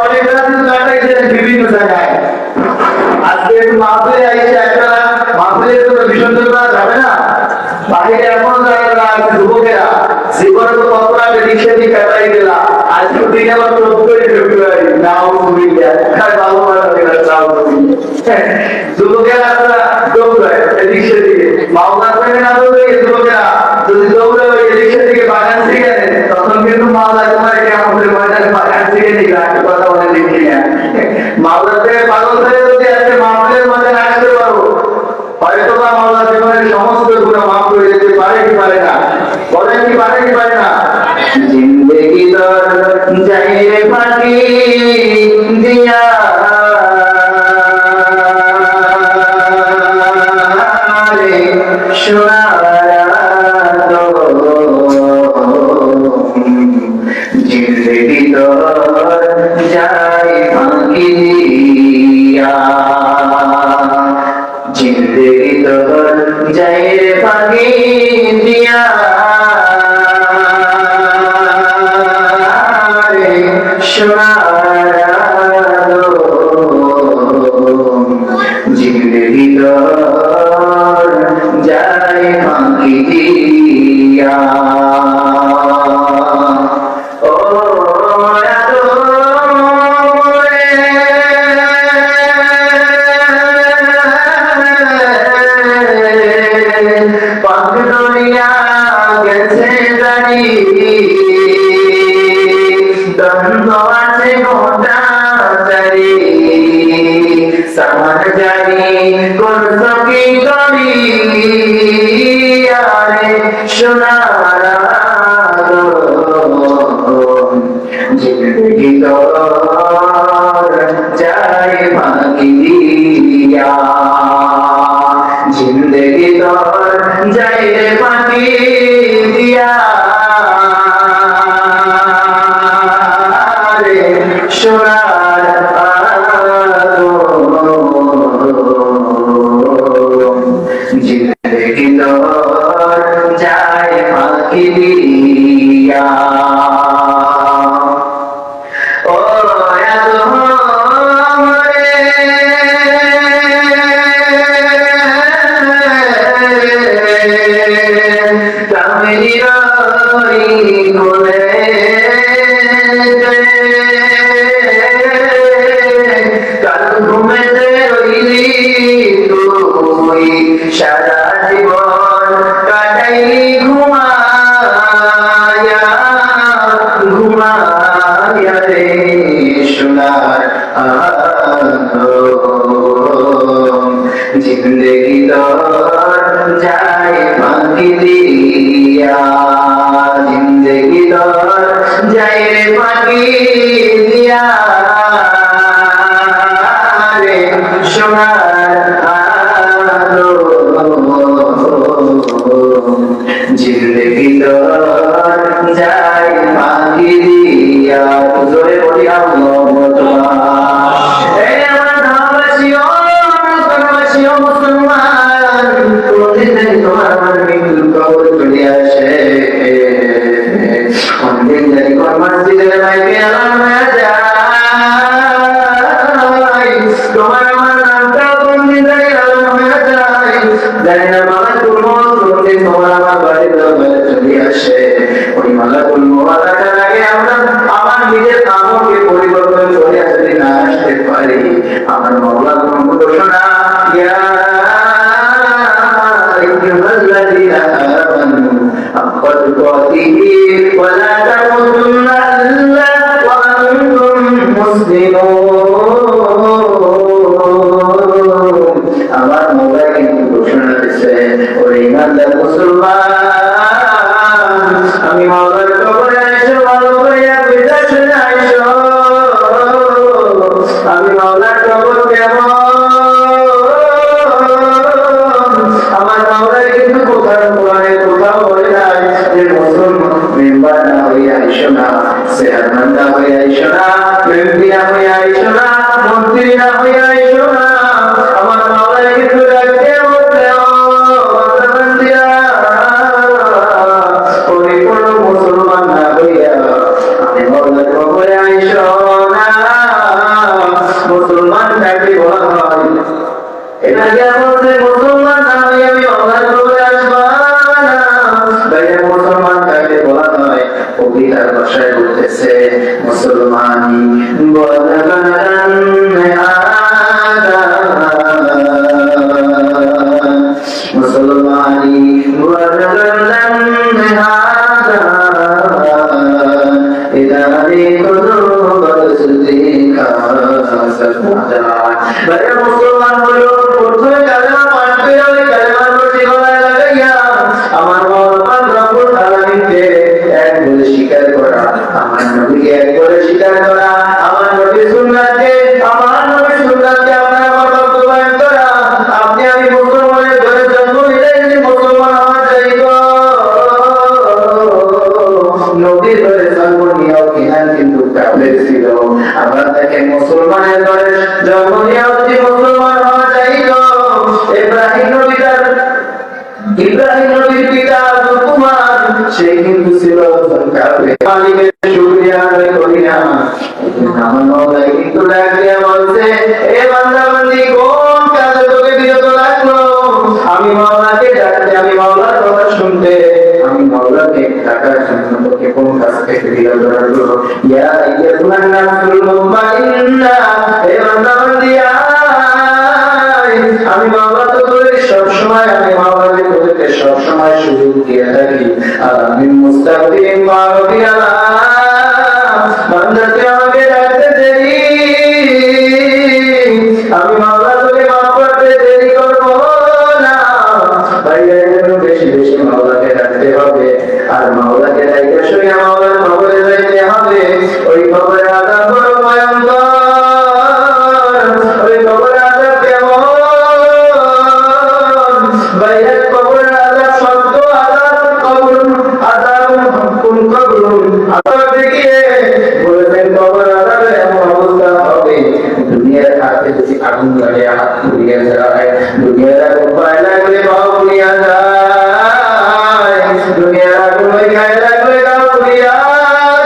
অনেক রাত কাটাইছেন বিভিন্ন জায়গায়। আজকে একটু মাহফিলে আইসে একটা মাহফিলের তো বিসর্জন করা যাবে না। বাহিরে এমন জায়গাটা আছে যুবকেরা জীবনে তো কত আগে রিক্সা দিয়ে কাটাই গেলা, আজ ছুটি আবার 14 ফেব্রুয়ারি নাও সুবিধা খায় ভালো লাগে চাও যুবকেরা আপনারা দৌড়ায় রিক্সা দিকে মাওলা থেকে না দৌড়ে যুবকেরা যদি দৌড়ে ওই রিক্সা দিকে বাগান থেকে তখন কিন্তু মাওলা তোমার আমাদের ময়দানে বাগান থেকে নিয়ে একটা কথা বলে দেখি না মাওলা থেকে পাগল হয়ে যদি আজকে মাহফিলের ময়দানে আসতে পারো হয়তো বা মাওলা জীবনের সমস্ত গুনাহ মাফ করে দিতে পারে কি পারে না? বলেন কি পারে কি পারে না? জিন্দেগি দর যাইরে ফাঁকি দিয়া রে সোনারা তো জিন্দেগি দর যাই ফাঁকি দিয়া জিন্দেগি তোর যাইরে ফাঁকি দিয়া রে সোনারা জিন্দেগি তোর যাই ফাঁকি দিয়া জিন্দেগি তোর যাই ফাঁকি দিয়া জিন্দেগি তোর যাই রে ফাঁকি দিয়া রে সোনার জিন্দেগি তোর যাই ফাঁকি দিয়া সারা জীবন কাটাইলি ঘুমায়া ঘুমায়া রে সোনার জিন্দেগি তোর যাই ফাঁকি দিয়া জিন্দেগি তোর যাই রে ফাঁকি দিয়া রে সোনার জিন্দেগি তোর যাই ফাঁকি দিয়া জোরে বলি আল্লাহু আকবার। এই আমার ধাবাসীও ধাবাসীও মুসলমান কোনদিন তোমার আমার মৃত্যুর খবর চলে আসে কোনদিন জানি কোন মসজিদের মাইকে আলান হয়ে যায় তোমার আমার নামটা কোনদিন জানি আলান হয়ে যায় জানি না মালাকুল মউত কোনদিন তোমার আমার বাড়িতে চলে আসে ওই মালাকুল মউত আসার আগে আমরা আমার নিজের আমলকে পরিবর্তন করে যদি না আসতে পারি আমার মাওলা কোন ঘোষণা ইয়া আইয়ুহাল্লাযীনা আমানু আক্কাদ তুকাতিহি ওয়া লা তামুতুন্না ইল্লা ওয়া আনতুম মুসলিমুন আমার মাওলা কিন্তু ঘোষণা দিয়েছে ওরে ইমানদার মুসলমান আমি মাওলার কবরে আইসো ভালো করিয়া বিদায় শুনে আইসো আমি মাওলার কবর কেমন আমার মাওলার কিন্তু কোথাও কোরআনে কোথাও বলে নাই যে মুসলমান মেম্বার না হয়ে আইসো না চেয়ারম্যান না হয়ে আইসো না এমপি না হয়ে আইসো না মন্ত্রী না হয়ে আইসো না আমার মাওলার কিন্তু ডাকতে বলতে মুসলমান না হইয়া আমি মাওলার কবরে আইসো না মুসলমানি মুসলমান হলো প্রথমে কালেমা পাঠ করে ওই কালেমার প্রতি গলায় লাগাইয়া আমার মহান রব্বুল আলামিনকে এক বলে স্বীকার করা, আমার নবীকে এক বলে স্বীকার করা, আমার নবীর সুন্নাতকে আপনার বাস্তবায়ন করা। আপনি আমি মুসলমানের ঘরে জন্ম নিলেন, মুসলমান হওয়া চাইব। নবীর ঘরে জন্ম নিয়েও কিনান কিন্তু কাফের ছিল। আমরা তাকে মুসলমানের ঘরে জন্ম নিয়েও যদি মুসলমান হওয়া চাইব। ইব্রাহিম নবীর পিতা লুকমান সে কিন্তু ছিল কাফের। মালিকের শুকরিয়া আদায় করি না। আমার মাওলা কিন্তু ডাক দিয়া বলছে, এ বান্দা বান্দি কোন কাজে তোকে বিরত রাখলো? আমি মাওলাকে ডাকতে, আমি মাওলার কথা শুনতে, আমি মাওলাকে ডাকার জন্য তোকে কোন কাজ থেকে বিরত রাখলো? ইয়া আইয়াতুহান নাফসুল মুতমাইন্না, এ বান্দা বান্দি আমি মাওলা তো তোকে সবসময়, আমি মাওলাকে তোকে সবসময় সুযোগ দিয়ে থাকি। আর আমি মুস্তাকিম মারবিয়ালা বান্দাকে আমাকে ডাকতে দেরি, আমি মাওলা তোকে মাফ করতে দেরি করব না। ভাইয়া বেশি বেশি মাওলাকে ডাকতে হবে। আর মাওলাকে ডাইকে শুনে মাওলার খবরে যাইতে হবে। ওই খবরে আযাব বড় ভয়ঙ্কর, ওই খবরে আযাব কেমন? ভাইয়া খবরে আযাব শব্দ আযাব কবরুন, আযাব কোন কবরুন আযাব দেখিয়ে বলেছেন কবর আযাবে এমন অবস্থা হবে, দুনিয়ার হাতে যদি আগুন লাগে হাত পুড়িয়ে যায়, দুনিয়ার আগুন পায়ে লাগলে পাও পুড়িয়া যায়, দুনিয়ার আগুন ওই গায়ে লাগলে গাও পুড়িয়া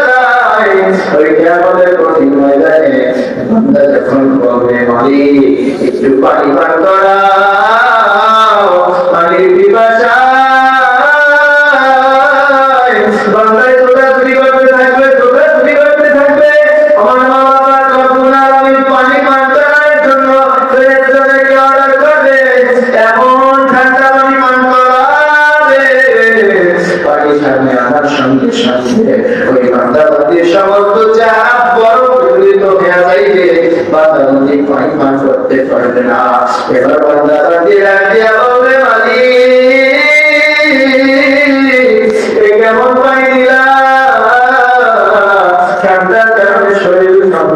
যায়। ওই কিয়ামতের কঠিন ময়দানে বান্দা যখন বলবে, মালিক একটু পানি পান করাও, পানির পিপাসা বান্দায় দৌড়াদৌড়ি করতে থাকবে, দৌড়াদৌড়ি করতে থাকবে। আমার মাওলা রব্বুল আলামিন পানি পান করার জন্য ফেরেশতাদেরকে অর্ডার করবে, এমন ঠান্ডা পানি পান করাবে, পানি সামনে আনার সঙ্গে সঙ্গে ওই বান্দা বান্দির সমস্ত চাপ বরফ বিপরীত হয়ে যাইবে, বান্দা বান্দি পানি পান করতে পারবে না। এবার বান্দা বান্দি ডাক দিয়া বলবে, মালিক কেমন পানি দিলা, ঠান্ডার কারণে শরীর সব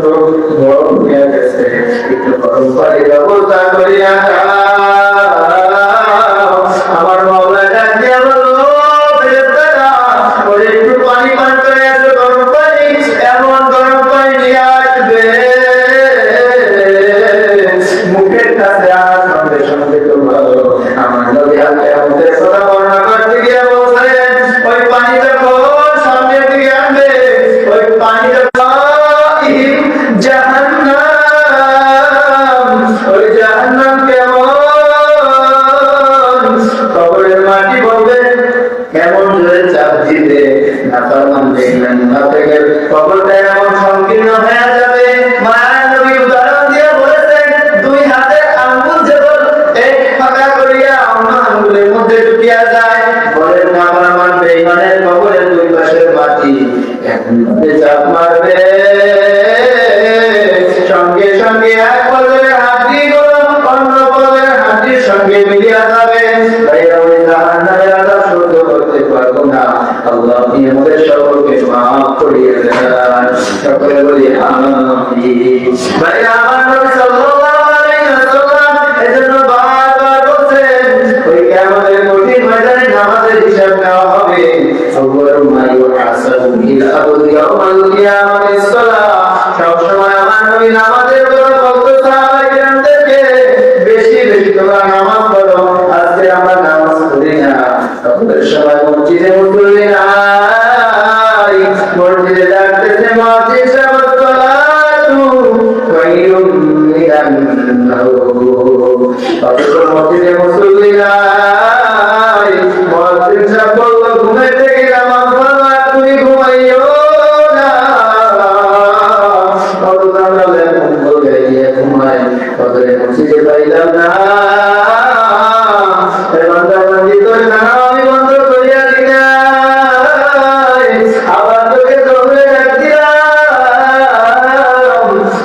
গরম হয়ে গেছে, একটু গরম পানির ব্যবস্থা করিয়া দাও। আমার মাওলা ডাক দিয়া বলল, ফেরেশতারা ওরে একটু পানি পান করে আসো, গরম পানি, এমন গরম পানি নিয়ে আসবে, মুখের কাছে আনার সঙ্গে সঙ্গে তো ভালো। আমার নবী আমাদের কথা বর্ণনা করতে গিয়ে বলছেন, ওই পানি যখন সামনের দিকে আনবে, ওই পানি জাহান্নাম, ওই জাহান্নাম কেমন? কবরের মাটি বলবে কেমন জোরে চাপ দিবে, নাফরমান দেখলেন মুনাফিকের কবরটা এমন সংকীর্ণ হয়ে যাবে। মায়ার নবী উদাহরণ দিয়ে বলেছেন, দুই হাতের আঙ্গুল যেমন এক ফাঁকা করিয়া অন্য আঙ্গুলের মধ্যে ঢুকিয়া যায়, বলেন না আমার বেঈমানের কবরের দুই পাশের মাটি এমন ভাবে চাপ মারবে, সঙ্গে সঙ্গে এক পদের হাড্ডিগুলো অন্য পদের হাড্ডির সঙ্গে মিলিয়া যাবে। ভাইয়া ওই জাহান্নামের আযাব সহ্য করতে পারবো না। আল্লাহ আপনি আমাদের সকলকে মাফ করিয়ে দেন, সকলে বলি আমিন। ভাইয়া আমার নবী সাল্লাল্লাহু আলাইহি ওয়াসাল্লাম এজন্য বারবার বলছেন, ওই কিয়ামতের কঠিন ময়দানে নামাজের হিসাব নেওয়া হবে। আউয়ালু মা ইউহাসাবু বিল আবদু ইয়াওমাল কিয়ামাতিস সালাহ। সব সময় আমার নবী নামাজের কথা বলতে সাহাবায়ে কেরামদেরকে, বেশি বেশি তোমরা নামাজ পড়ো। আজকে আমরা নামাজ পড়ি না, তখনের সময় মসজিদে মুসল্লি নাই, মসজিদে ডাকতেছে মুয়াজ্জিন সাহেব, সালাতু খায়রুম মিনান নাওম, অথচ মসজিদে মুসল্লি নাই। মুয়াজ্জিন সাহেব বলল, ঘুমাইতে গেলাম, নামাজ পড়ো, তুমি ঘুমাইও না। অথচ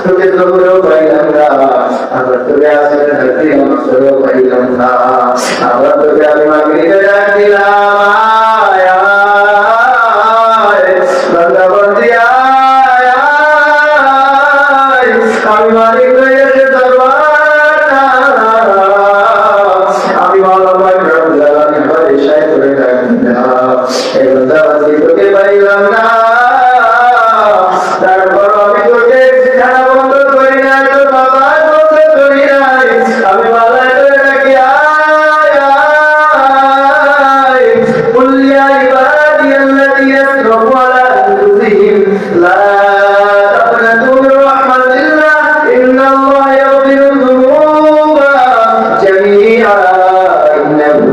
তোকে দৌড়েও পাইলাম না, আমরা তোকে আসলে ধরতে অবসরও পাইলাম না, আমরা তোকে আমি মাগরিবে ডাক দিলাম, আয় আয় বান্দা বান্দি আয় আয়, আমি মালিক হয়ে এসে দরবার আমি মাওলা পাক রব্বুল আলামিন আমার ইশারা করে ডাক দিলাম, এই বান্দা বান্দি তোকে পাইলাম না, তারপর আমি তোকে খানা বন্ধ করি না, তোর বাবা বন্ধ করি নাই, আমি মাওলা করে ডাকি আয় আয়, কুল ইয়া ইবাদিয়াল্লাযীনা আসরাফু আলা আনফুসিহিম লা তাকনাতু মির রাহমাতিল্লাহ ইন্নাল্লাহা ইয়াগফিরু যুনুবা জামিআ ইন্নাহু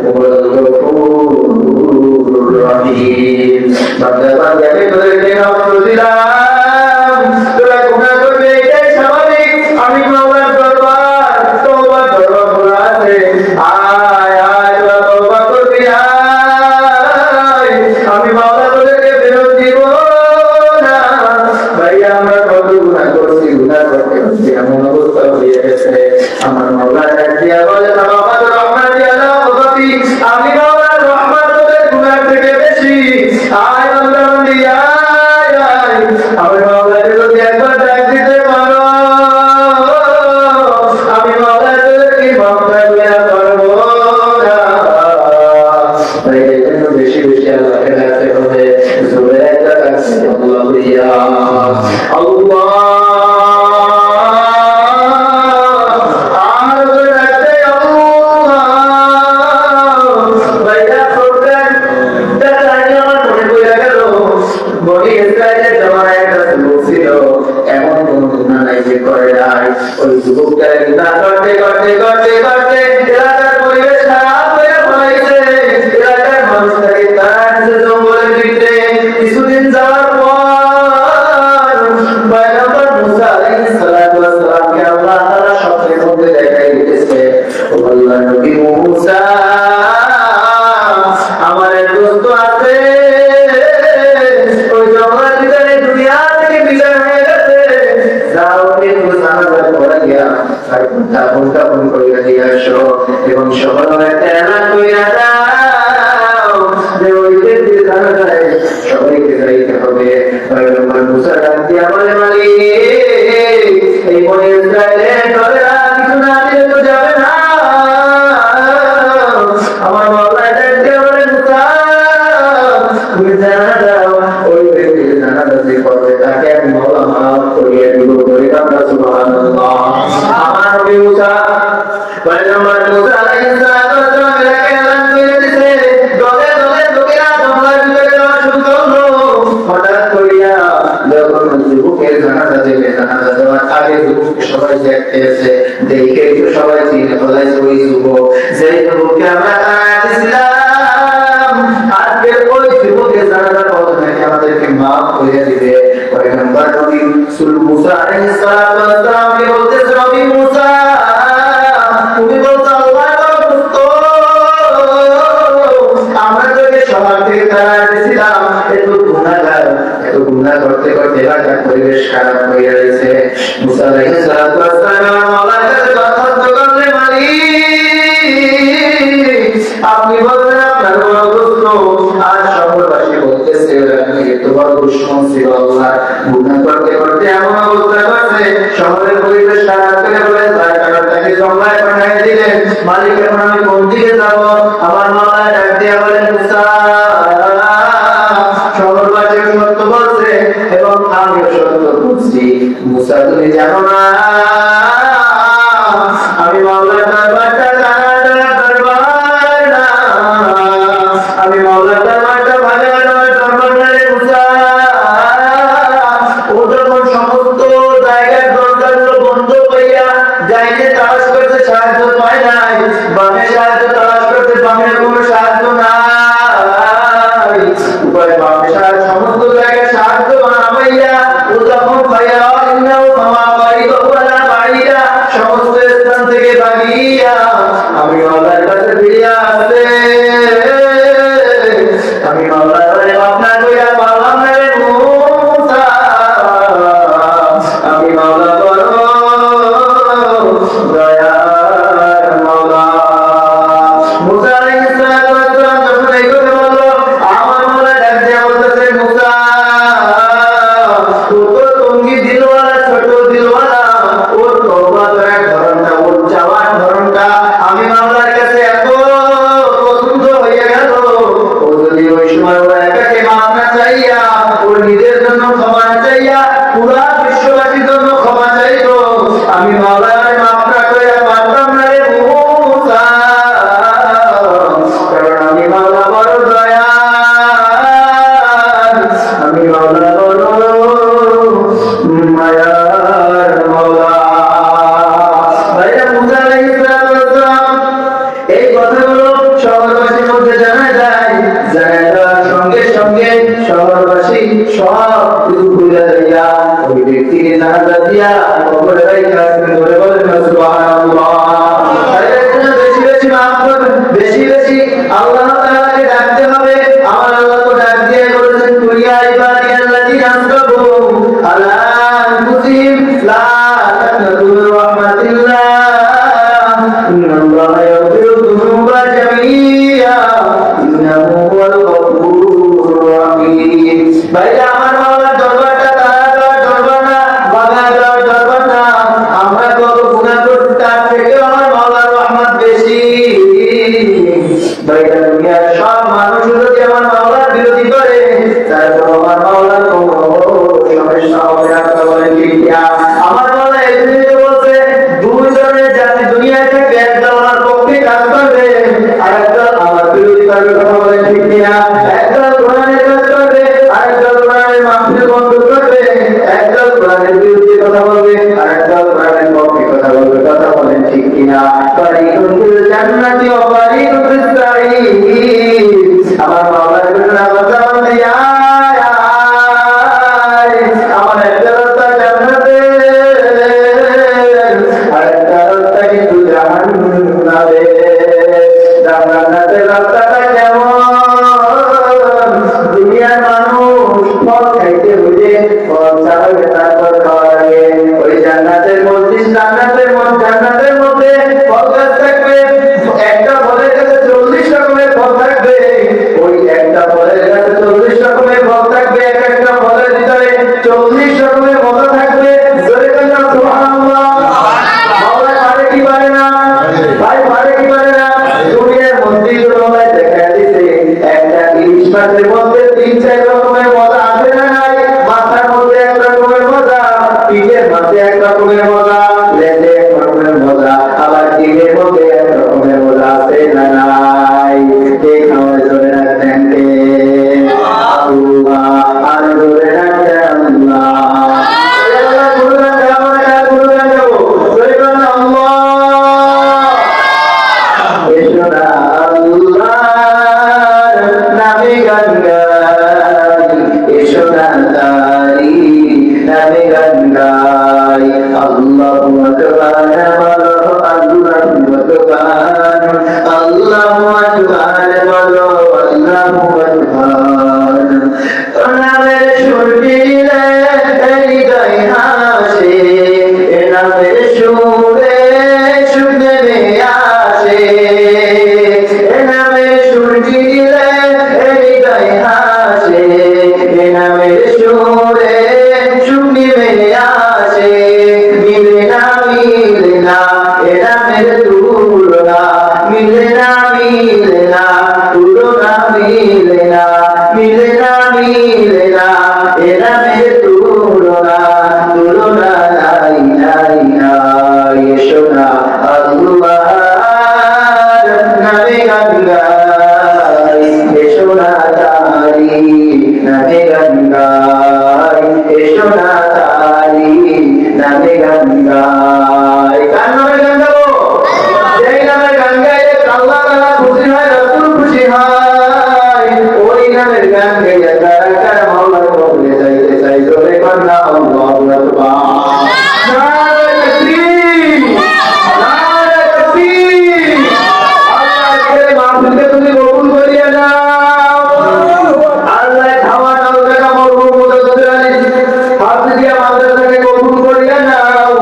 হুয়াল গফুরুর রহিম। বান্দা বান্দা আমি তোদেরকে নাম দিলাম, তোরা গুনাহ করবে এটাই স্বাভাবিক, আমি মাওলার দরবার তওবা করব খোলা আছে, আয় আয় তোরা তওবা করবি আয়, আমি মাওলা তোদেরকে ফেরত দিব না। ভাই আমরা কত গুনাহ করছি, গুনাহ করতে করতে এমন অবস্থা হয়ে গেছে, আমার মাওলা ডাক দিয়া বলে বাবা রহমান দিয়া দাও বাপি, আমি মাওলার রহমত তোদের গুনাহ থেকে বেশি, আয় বান্দা বান্দি আয় আয়, আমি মাওলাকে যদি একবার ডাক দিতে পারো, আমি মাওলাকে কি মাফ করতে পারবো না। তাই এই জন্য বেশি বেশি আল্লাহকে ডাকতে হবে, জোরে একটা ডাকতে আল্লাহ ইয়া আল্লাহ, আর জোরে ডাকতে আল্লাহ। ভাইয়া প্রোগ্রাম দাঁড়াই আমার মনে পড়ে গেল, বনি ইসরায়েলের জমানায় একটা যুবক ছিল, এমন কোন গুনাহ নাই যে করে নাই, ওই যুবকটা গুনাহ করতে করতে করতে করতে এলাকার পরিবেশ খারাপ হয়ে পড়েছে, এলাকার মানুষ তাকে তাড়াচ্ছে জঙ্গলের দিকে। কিছুদিন যাওয়ার পর পয়গম্বর মুসা আলাইহিস সালাতু ওয়াস সালামকে আল্লাহ তাআলা স্বপ্নের মধ্যে দেখাই দিয়েছে, ও আল্লাহর নবী মুসা, আমার এক দোস্ত আছে, ওই জঙ্গলের ভিতরে দুনিয়া থেকে বিদায় হয়ে গেছে, যাও একটু জানাজা পড়ে গিয়া দাফন করিয়া দিয়ে আসো, এবং সবার একটা এলান করিয়া দাও যে ওই ব্যক্তি জানাজায় সবাইকে যাইতে হবে। পয়গম্বর মুসা ডাক দিয়া বলে, মালিক এই বনি ইসরাইলের দলেরা কিছু না দিলে তো যাবে না। আমার মাওলা ডাক দিয়া বলে, মুসা তুমি জানা দাও, ওই ব্যক্তি জানাজা যে করবে তাকে আমি মাওলা মাফ করিয়া দিব, বলে আমরা সুবহানাল্লাহ। আমার নবী মুসা পয়গম্বর মুসা আলাইহিস সালাতু ওয়াস সালাম এলাকায় এলান করে দিয়েছে, দলে দলে লোকেরা জঙ্গলের ভিতরে যাওয়া শুরু করলো। হঠাৎ করিয়া যখন যুবকের জানাজা দেবে, জানাজা দেওয়ার আগে যুবককে সবাই দেখতে এসে দেখে একটু সবাই চিনে ফেলাইছে ওই যুবক, যেই যুবককে আমরা তাড়াইছিলাম, আজকে ওই যুবকের জানাজা পড়বে, আমাদেরকে মাফ করে দিবে। পয়গম্বর নবী মুসা আলাইহিস সালাতু ওয়াস সালামকে বলতেছে, নবী মুসা তুমি বলছো আল্লাহর দোস্ত, আমরা তোকে সবার থেকে তাড়াইছিলাম, এত গুনাহ করতে করতে এলাকার পরিবেশ খারাপ হয়ে গেছে। মুসা আলাইহিস সালাতু ওয়াস সালাম আল্লাহর কাছে দরখাস্ত করলেন, মালিক আপনি বলছেন আপনার বড় দোস্ত, আর শহরবাসী বলতেছে আপনি এত বড় দুশমন ছিল, আল্লাহ গুনাহ করতে করতে এমন অবস্থা করছে, শহরের পরিবেশ খারাপ করে বলে তাকে জঙ্গলায় পাঠিয়ে দিলেন। মালিক এখন আমি কোন দিকে যাব? আমার মাওলা ডাক দিয়া বলেন, মুসা শহরবাসী সত্য বলছে এবং আমিও সত্য বলছি, মুসা তুমি জানো না আমি মাওলার দরবারটা দরবার না, আমি মাওলার দরবারটা ভালো দরবার না রে মুসা। ও যখন সমস্ত জায়গার দরজাগুলো বন্ধ করিয়া যাইতে তালাশ করতে সাহায্য পায় নাই, বামে সাহায্য তালাশ করতে বামে কোনো সাহায্য নাই, উপায় বামে সাহায্য সমস্ত জায়গায় সাহায্য বানাইয়া ও যখন পাইয়া ইন্নাহু মামা বাড়ি ওয়ালা বাড়িয়া দিয়া কবরে রাইখা ধরে বলেন না সুবহানাল্লাহ। তাহলে বেশি বেশি মাফ করবেন, বেশি বেশি আল্লাহ তাআলাকে ডাকতে হবে। আমার আল্লাহ তো ডাক দিয়ে বলেছেন কুলিয়া ইবাদিয়াল্লাযিনা আসরাফু আলা আনফুসিহিম লা তাকনাতু মির রাহমাতিল্লাহ ইন্নাল্লাহা ইয়াগফিরু যুনুবা জামিআ ইন্নাহু হুয়াল গফুরুর রাহিম। ভাইরা আমার মাওলার দরবারটা তাড়াতাড়ি দরবার না, বাগান দরবার না। আমরা কত গুনাহ করছি, তার থেকেও আমার মাওলার রহমত বেশি। ভাইরা দুনিয়ার সব মানুষ যদি আমার মাওলার বিরোধী করে, তারপর আমার মাওলার কোনো সমস্যা হবে না। কথা বলেন ঠিক কিনা? আমার মাওলা এই জন্যই বলছে দুই ধরনের জাতি দুনিয়ায় থাকবে, একদল আমার পক্ষে কাজ করবে আর একদল আমার বিরোধী করবে। কথা বলেন ঠিক কিনা? একদল কোরআনের কাজ করবে আর একদল কোরআনের মাহফিল বন্ধ করবে, একদল কোরআনের বিরুদ্ধে কথা বলবে আর একদল কোরআনের পক্ষে কথা বলবে। কথা বলেন ঠিক কিনা? ফারিকুন ফিল জান্নাতি ওয়া ফারিকুন ফিস সাঈর। আমার মাওলার জন্য কথা বলতে আমার একটা রাস্তা জান্নাতে আর একটা রাস্তা কিন্তু জাহান্নামে। জান্নাতের রাস্তাটা কেমন? দুনিয়ার মানুষ ফল খাইতে বুঝে ফল চালাবে, তারপর খাওয়া লাগে। ওই জান্নাতের মধ্যে ফল গাছ থাকবে, একটা ফলের কাছে 40 রকমের ফল থাকবে। ওই একটা ফলের কাছে 40 রকমের ফল থাকবে, এক একটা ফলের ভিতরে 40 রকমের মজা থাকবে। জোরে বলেন সুবহানাল্লাহ। মাওলা পারে কি পারে না? ভাই পারে কি পারে না? দুনিয়ার মধ্যে তোমায় দেখা দিতে একটা ইলিশ মাছের মধ্যে 3-4 রকমের মজা আছে না নাই? মাথার মধ্যে এক রকমের মজা, পিঠের মধ্যে এক রকমের মজা, লেজে এক রকমের মজা, আবার জিভের মধ্যে এক রকমের মজা আছে না নাই? এই খাওয়ার জন্য রাখতেন কে? আল্লাহ। আর জোরে রাখতেন আল্লাহ। আল্লাহ গুরুগান গাবো না, গুরুগান গাবো। জোরে বলেন আল্লাহ। এসো না আল্লাহর নামে গান গাই, এসো না তারি নামে গান গাই। আল্লাহু আকবার বলো, আল্লাহু আকবার, আল্লাহু আকবার বলো, আল্লাহু আকবার। তোর নামের সুর দিলে হৃদয় হাসে, এ নামের সুরে সুখ নেমে আসে। এ নামের সুর দিলে হৃদয় হাসে, এ নামের সুরে সুখ নেমে আসে। মিলে না মিলে না এ নামের তুলনা, মিলে না মিলে না তুলনা, মিলে না মিলে না মিলে না এ নামের তুলনা, তুলনা নাই নাই নাই। এসো না আল্লাহর নামে গান গাই, এসো না তারি নামে গান গাই, এসো না তারি নামে গান গাই। কার নামে গান গাবো? যেই নামে গান গাইলে আল্লাহ তাআলা খুশি হয়, রাসূল খুশি হয়। ওই নামের গান গাইলে কারা কারা মাওলার কবরে যাইতে চাই? জোরে বল না আল্লাহু আকবার। নারে তাকবীর, নারে তাকবীর। আল্লাহর মাহফিলকে তুমি কবুল করিয়া নাও। আল্লাহ খাওয়া নাও জায়গা মরহুম মুদাদ্দির আলী হাফিজিয়া মাদ্রাসাকে কবুল করিয়া নাও।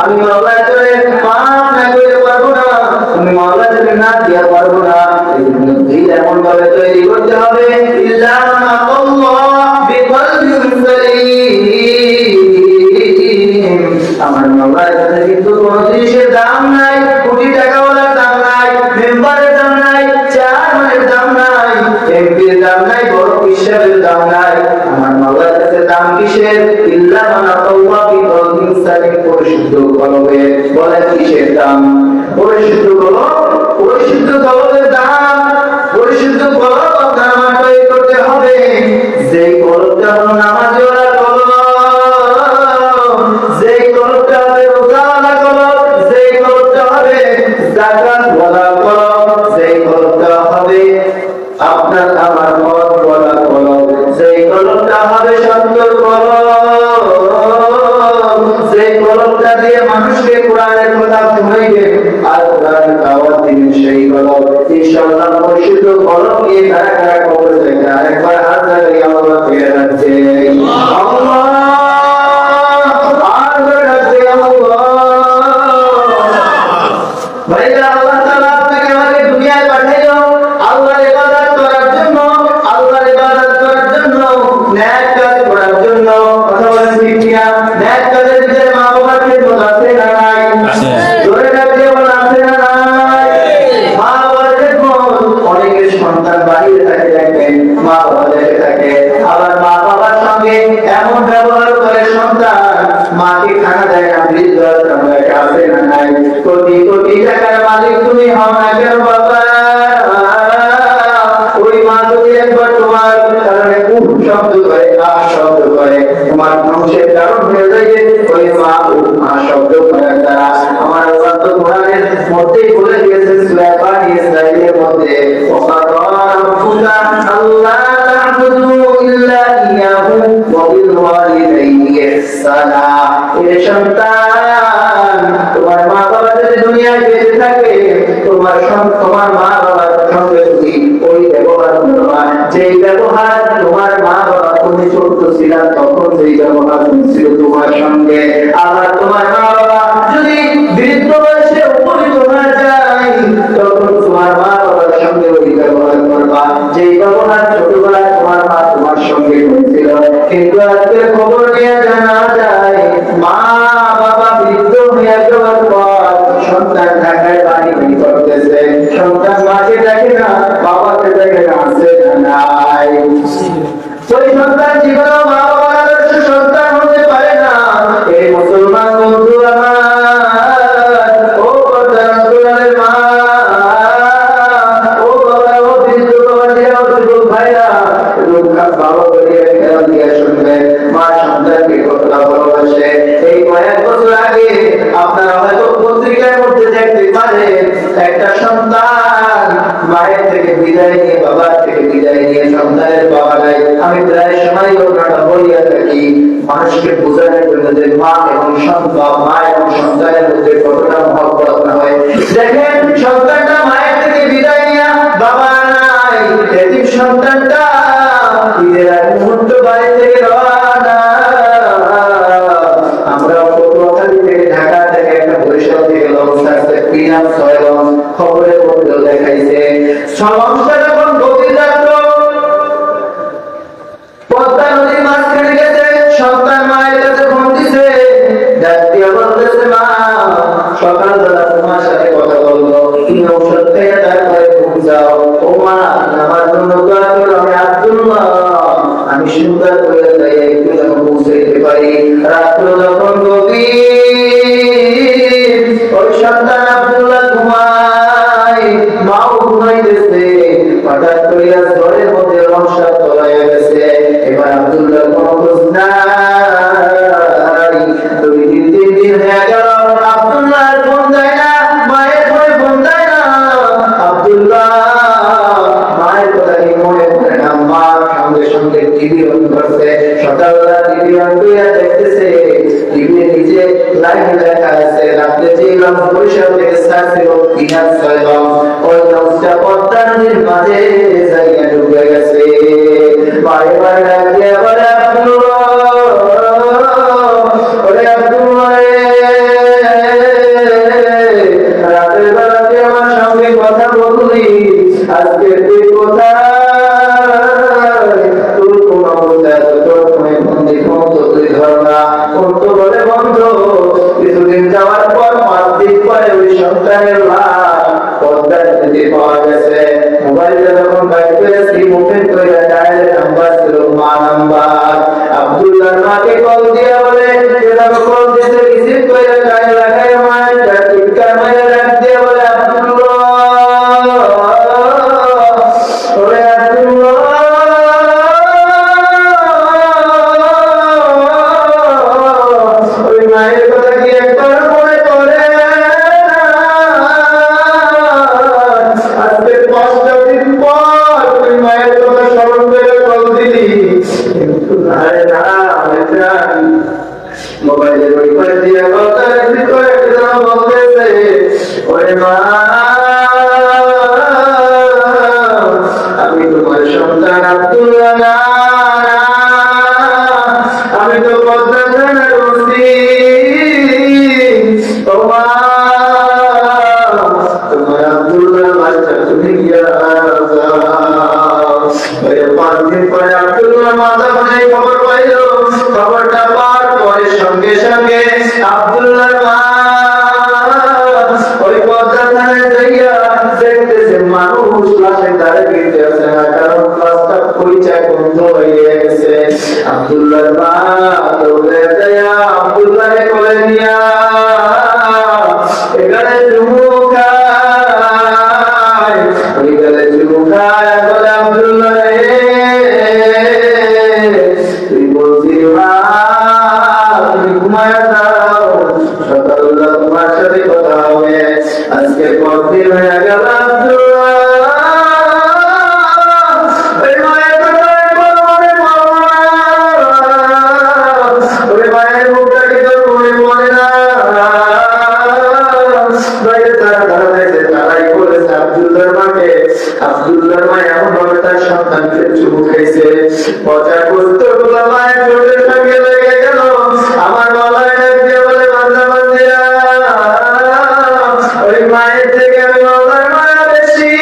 আমি মাওলার করে মাফ না করে পারবো না, আমি মাওলার করে না দিয়ে পারবো না। এই এমন ভাবে তৈরি করতে হবে ইল্লা মা আল্লাহ বিকলবিন সালিম। আমার মাওলার কাছে কিন্তু কোনো জিনিসের দাম নাই, কোটি টাকাওয়ালার দাম নাই, মেম্বারের দাম নাই, চেয়ারম্যানের দাম নাই, এমপির দাম নাই, বড় হিসাবের দাম নাই। আমার মাওলার কাছে দাম কিসের? ইল্লা মা আল্লাহ বিকলবিন সালিম, পরিশুদ্ধ কলবে। বলেন কিসের দাম? পরিশুদ্ধ কলব। পরিশুদ্ধ কলবের দাম, পরিশুদ্ধ কলব আপনার আমার তৈরি করতে হবে। যেই কলবটা হলো নামাজওয়ালা কলব, যেই কলবটা হবে রোজাওয়ালা কলব, যেই কলবটা হবে যাকাতওয়ালা কলব, যেই কলবটা হবে আপনার আমার মতওয়ালা কলব, যেই কলবটা হবে সুন্দর কলব, যেই কলবটা দিয়ে মানুষকে কোরআনের কথা শুনাইবে আর কোরআনের দাওয়াত দিবেন, সেই কলব ইনশাআল্লাহ পরিশুদ্ধ কলব নিয়ে কারা কারা কবর থেকে আরেকবার হাত লাগিয়ে আল্লাহ ফিরে রাখছে। আল্লাহ আর রাখছে আল্লাহ। ভাইরা, আল্লাহ তাআলা আপনাকে আমাকে দুনিয়ায় পাঠাইলো আল্লাহর ইবাদত করার জন্য, আল্লাহর ইবাদত করার জন্য, নেক কাজ করার জন্য। কথা বলেন ঠিক কিনা? নেক কাজের ভিতরে মা বাবার খেদমত আছে না নাই? জোরে ডাকলে বলা আছে না নাই? মা বাবার খেদমত। অনেকের সন্তান বাইরে থাকে, দেখবেন মা বাবা দেশে থাকে, আবার মা বাবার সঙ্গে এমন ব্যবহার করে সন্তান মাকে খানা দেয় না, বৃদ্ধাশ্রম আছে না নাই? কোটি কোটি টাকার মালিক তুমি হও না কেন বাবা, ওই মা যদি একবার তোমার কারণে উফ শব্দ করে, আহ শব্দ করে, তোমার ধ্বংসের কারণ হয়ে যায়, ওই মা উফ আহ শব্দ করার দ্বারা। আমার আল্লাহ তো কোরআনের মধ্যেই বলে দিয়েছেন সূরা বানী ইসরাঈলের মধ্যে, ওয়াকাদা রাব্বুকা আল্লা তা'বুদু ইল্লা ইয়াহু ওয়া বিল ওয়ালিদাইনি ইহসানা। এ সন্তান, তোমার মা বাবা যদি দুনিয়ায় বেঁচে থাকে, তোমার মা বাবার সঙ্গে তুমি ওই ব্যবহার করবা যেই ব্যবহার তোমার মা বাবা তুমি ছোট ছিলা তখন যেই ব্যবহার করছিল তোমার সঙ্গে। আবার তোমার মা বাবা যদি বৃদ্ধ বয়সে উপনীত হয়ে যায়, তখন তোমার মা বাবার সঙ্গে ওই ব্যবহার করবা যেই ব্যবহার ছোটবেলায় তোমার মা তোমার সঙ্গে করেছিল। কিন্তু আজকে খবর নিয়ে জানা যায় মা বাবা বৃদ্ধ হয়ে যাওয়ার পর সন্তান ঢাকায় বাড়ি করতেছে, সন্তান মাকে দেখে না, বাবাকে দেখে না, আছে না নাই? ওই সন্তান জীবনেও মা বাবার আদর্শ সন্তান হতে পারে না। এই মুসলমান বন্ধু আমার, ও পর্দার মা, ও বাবা, ও বৃদ্ধ বাবা, ও যুবক ভাইরা, বাবা বলিয়া খেয়াল দিয়ে শুনবে, মা সন্তানকে কতটা ভালোবাসে। এই কয়েক বছর আগে আপনারা হয়তো পত্রিকার মধ্যে দেখতে পারেন একটা সন্তান মায়ের থেকে বিদায় নিয়ে, বাবার থেকে বিদায় নিয়ে সন্তানের বাবা নাই। আমি প্রায় সময় ঘটনাটা বলিয়া থাকি মানুষকে বোঝানোর জন্য যে মা এবং সন্তান, মা এবং সন্তানের মধ্যে কতটা মহব্বত না হয়। দেখেন সন্তানটা মায়ের থেকে বিদায় নিয়ে বাবা নাই, এতিম সন্তানটা ঈদের এক মুহূর্ত বাড়ি থেকে রওনা। আমরা পটুয়াখালী থেকে, ঢাকা থেকে, একটা বরিশাল থেকে লঞ্চ আসছে, পিনাম ছয়গঞ্জ, খবরে পত্র দেখাইছে লঞ্চটা যখন গতি যাত্র পদ্মা নদীর মাঝখানে গেছে, সন্তান মায়ের কাছে ফোন দিছে, ডাক দিয়া বলতেছে মা সকালবেলা তোমার সাথে কথা বলবো, তুমি ঔষধ খেয়ে তারপরে ঘুম যাও। ও মা আমার জন্য দোয়া করো, আমি আব্দুল্লাহ, আমি সুন্দর করে যাই একটু যেন পৌঁছাইতে পারি। রাত্র যখন গভীর, ওই সন্তান আব্দুল্লাহ ঘুমায়, মাও ঘুমাইতেছে, হঠাৎ করিয়া ঝড়ের মধ্যে রংসার তলায় গেছে। এবার আব্দুল্লাহ কোনো খোঁজ নাই, 2-3 দিন হয়ে গেল, আব্দুল্লাহ ফোন দেয় না, মায়ের ফোনে ফোন দেয় না। আব্দুল্লাহ মায়ের কথা কি মনে পড়ে না? মা সঙ্গে সঙ্গে টিভি অন করছে, সকালবেলা টিভি অন করে দেখতেছে, টিভি নিচে লাইন লেখা আছে রাত্রে যে লঞ্চ বরিশাল থেকে ছাড়ছিল পিনাম ছয়গঞ্জ, ওই লঞ্চটা পদ্মা নদীর মাঝে জায়গা ডুবে গেছে। বারে বারে ডাকিয়ে বলে আব্দুল্লাহ, ওরে ওই পাশ দিয়ে কথার ভিতরে একজন বলতেছে, ওরে মা, আমি তোমার সন্তান আব্দুল্লাহ না, আমি তো পদ্মা থানার ওসি। ও মা, তোমার আব্দুল্লাহ বাচ্চা তুমি গিয়া যাও। ওই 5 দিন পরে আব্দুল্লাহ মাথা ভাই খবর পাইলো। খবরটা পাওয়ার পরে সঙ্গে সঙ্গে আব্দুল্লাহর মা ওই পদ্মা থানায় যাইয়া দেখতেছে মানুষ লাশে দাঁড়ে গিয়ে আছে না, কারণ রাস্তা পরিচয় বন্ধ হয়ে গেছে। আব্দুল্লাহর মা দৌড়ে যাইয়া আব্দুল্লাহকে কোলে নিয়া এখানে চুমুকায়, ওইখানে চুমুকায় বলে, আব্দুল্লাহ রে, তুই বলছিস মা তুমি ঘুমায় যাও, সকালবেলা তোমার সাথে কথা হবে। আজকে 5 দিন হয়ে গেল আব্দুল্লাহ, ওই মায়ের কথা একবার মনে পড়ে না, ওই মায়ের মুখটা কি তোর মনে পড়ে না? বাইরে তারা দাঁড়াইছে, তারাই বলেছে আব্দুল্লাহর মাকে। আব্দুল্লাহর মা এমন ভাবে তার সন্তানকে চুমু খাইছে, পচা গোস্ত গুলো মায়ের চোখের সঙ্গে লেগে গেল। আমার গলায় ডাক দিয়ে বলে, বান্দা বান্দিরা, ওই মায়ের থেকে আমি মাওলার মায়া বেশি,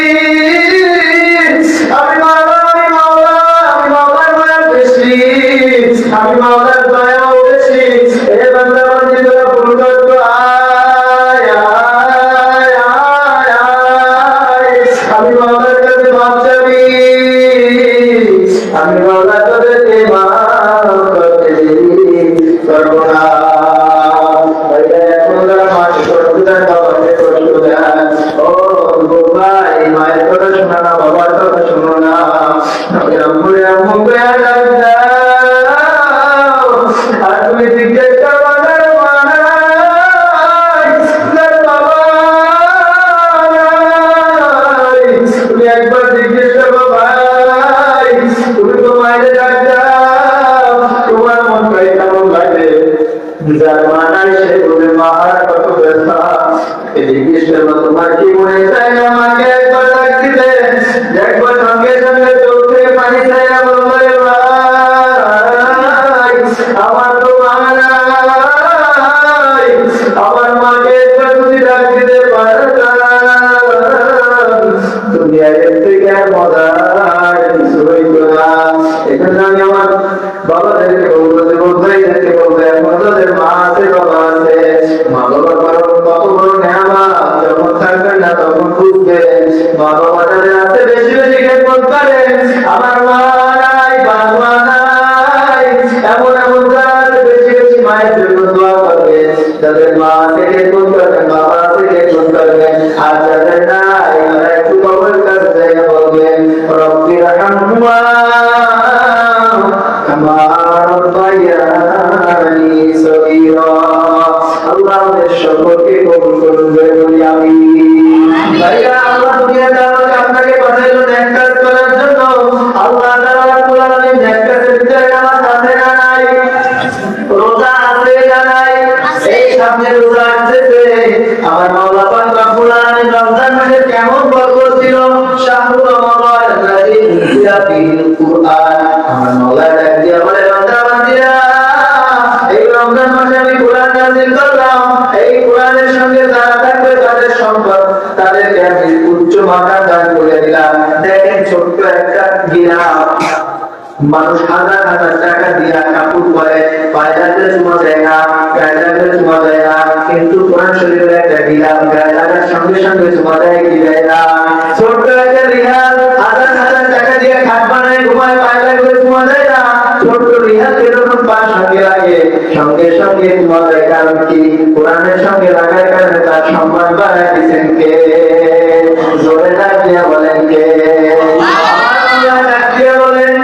আমি মাওলা, আমি মাওলা, আমি মাওলার মায়া বেশি, আমি মাওলার দয়াও বেশি। এ বান্দা বান্দিরা ভুল করতো, আয় আয় আয় আয়, আমি মাওলার কাছে মাপ চাবি, আমি মাওলার কাছে মাপ করতে দেরি করবো না। এখন যারা মাকে কষ্ট দেয়, বাবাকে কষ্ট দেয়, ও ভাই, মায়ের কথা শোনা না, বাবার কথা শোনো না, আম্মুরে আম্মুকে ডাক দাও। আর তুমি জিজ্ঞেস করো তার মা নাই, তার বাবা নাই, তুমি একবার জিজ্ঞেস করো ভাই, তুমি তো মায়ের ডাক দাও, তোমার মনটাই কেমন লাগে? যার মা নাই সে বলে মার কত ব্যথা। জিজ্ঞেস করো তোমার কি মনে চায় না মাকে একবার ডাক দিতে? একবার সঙ্গে সঙ্গে চোখ থেকে পানি চাইয়া বলবে, ভাই আমার তো মা নাই, আমার মাকে একবার তুমি ডাক দিতে পারতাম, তুমি আগের থেকে আর মজার কিছু হইতো না। এখানে আমি আমার বাবাদেরকে বলবো, ভাইদেরকে বলবো, এখন তাদের মা আছে, বাবা আছে, মা বাবা কত বড় নেয়ামত, যখন থাকবেন না তখন বুঝবে। মা বাবা যাদের আছে বেশি বেশি খেদমত করে। আমার মা নাই, বাবা নাই, এমন এমন যারা আছে বেশি বেশি মায়ের জন্য দোয়া করবে। যাদের মা আছে খেদমত করবেন, বাবা আছে খেদমত করবেন। আর যাদের নাই তারা একটু বাবার কাছে যাইয়া বলবেন, রব্বি রাহমহুমা কামা রাব্বায়ানি সগীরা। আল্লাহ আমাদের সকলকে কবুল করুন, বলি আমিন। ভাইয়া, আল্লাহ দুনিয়াতে আপনাকে পাঠাইলো নেক কাজ করার জন্য। আল্লাহ তাআলা রাব্বুল আলামিন নেক কাজের ভিতরে নামাজ আছে না নাই? রোজা আছে না নাই? এই সামনে রোজা আসছে, আমার মাওলা পাক রাব্বুল আলামিন রমজান মাসে কেমন বরকত দিল। শাহরু রমাদান আল্লাযী উনজিলা ফীহিল কুরআন। আমার মাওলা ডাক দিয়া বলে, বান্দা বান্দিরা, এই রমজান মাসে আমি কোরআন নাযিল করলাম। এই কোরআনের সঙ্গে যারা থাকবে তাদের সম্পদ, তাদেরকে আমি উচ্চ মাকাম দান করে দিলাম। দেখেন, ছোট্ট একটা গিলাম, মানুষ হাজার হাজার টাকা দিয়া কাপড় পরে, পায়ে লাগলে চুমা দেয় না, গায়ে লাগলে চুমা দেয় না, কিন্তু কোরআন শরীফের একটা গিলাম গায়ে লাগার সঙ্গে সঙ্গে চুমা দেয় কি দেয় না? ছোট্ট একটা রিহাল হাজার হাজার টাকা দিয়ে খাট বানায় ঘুমায়, পায়ে লাগলে চুমা দেয় না। ছোট্ট রিহাল যেরকম পা সঙ্গে লাগে সঙ্গে সঙ্গে চুমা দেয়, কারণ কি? কোরআনের সঙ্গে লাগার কারণে তার সম্মান বাড়ায় দিচ্ছেন কে? জোরে ডাক দিয়া বলেন কে? ডাক দিয়া বলেন,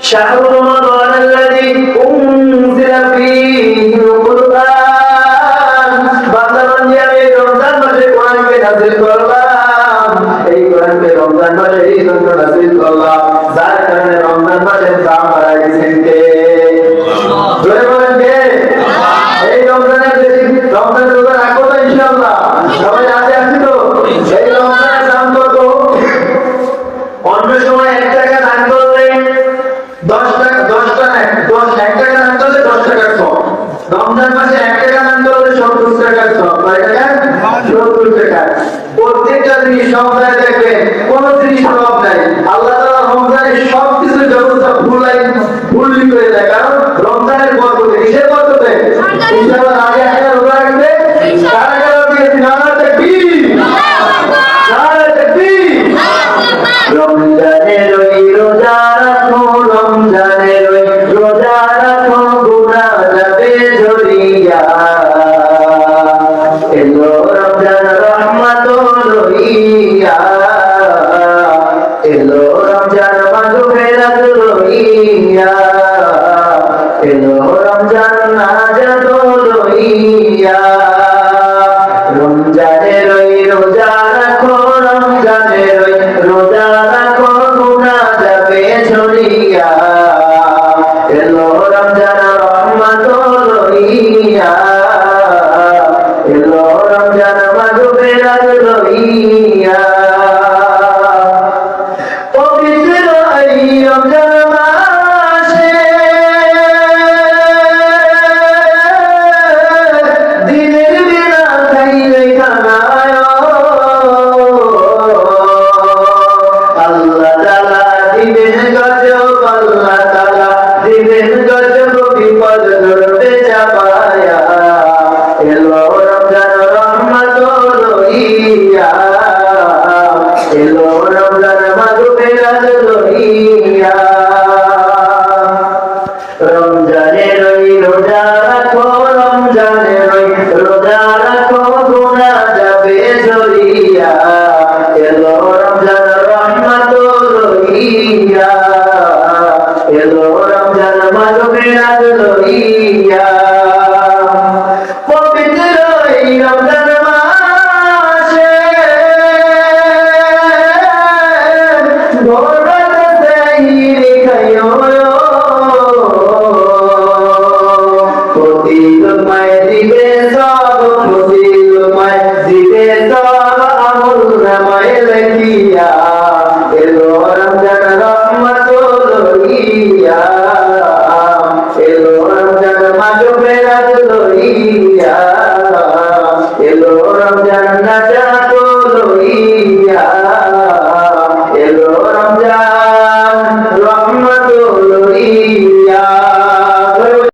শাহরু রমাদান আল্লাযী উনজিলা ফীহিল কুরআন। বান্দা বান্দি, আমি রমজান মাসে কোরআনকে নাযিল করলাম। এই কোরআনকে রমজান মাসে এই জন্য নাযিল করলাম, যার কারণে রমজান মাসের দাম বাড়ায় দিয়েছেন কে? জোরে বলেন কে? এই টাকার সব, কয় টাকা? 70 টাকা। প্রত্যেকটা জিনিস সংসারে দেখবেন কোন জিনিস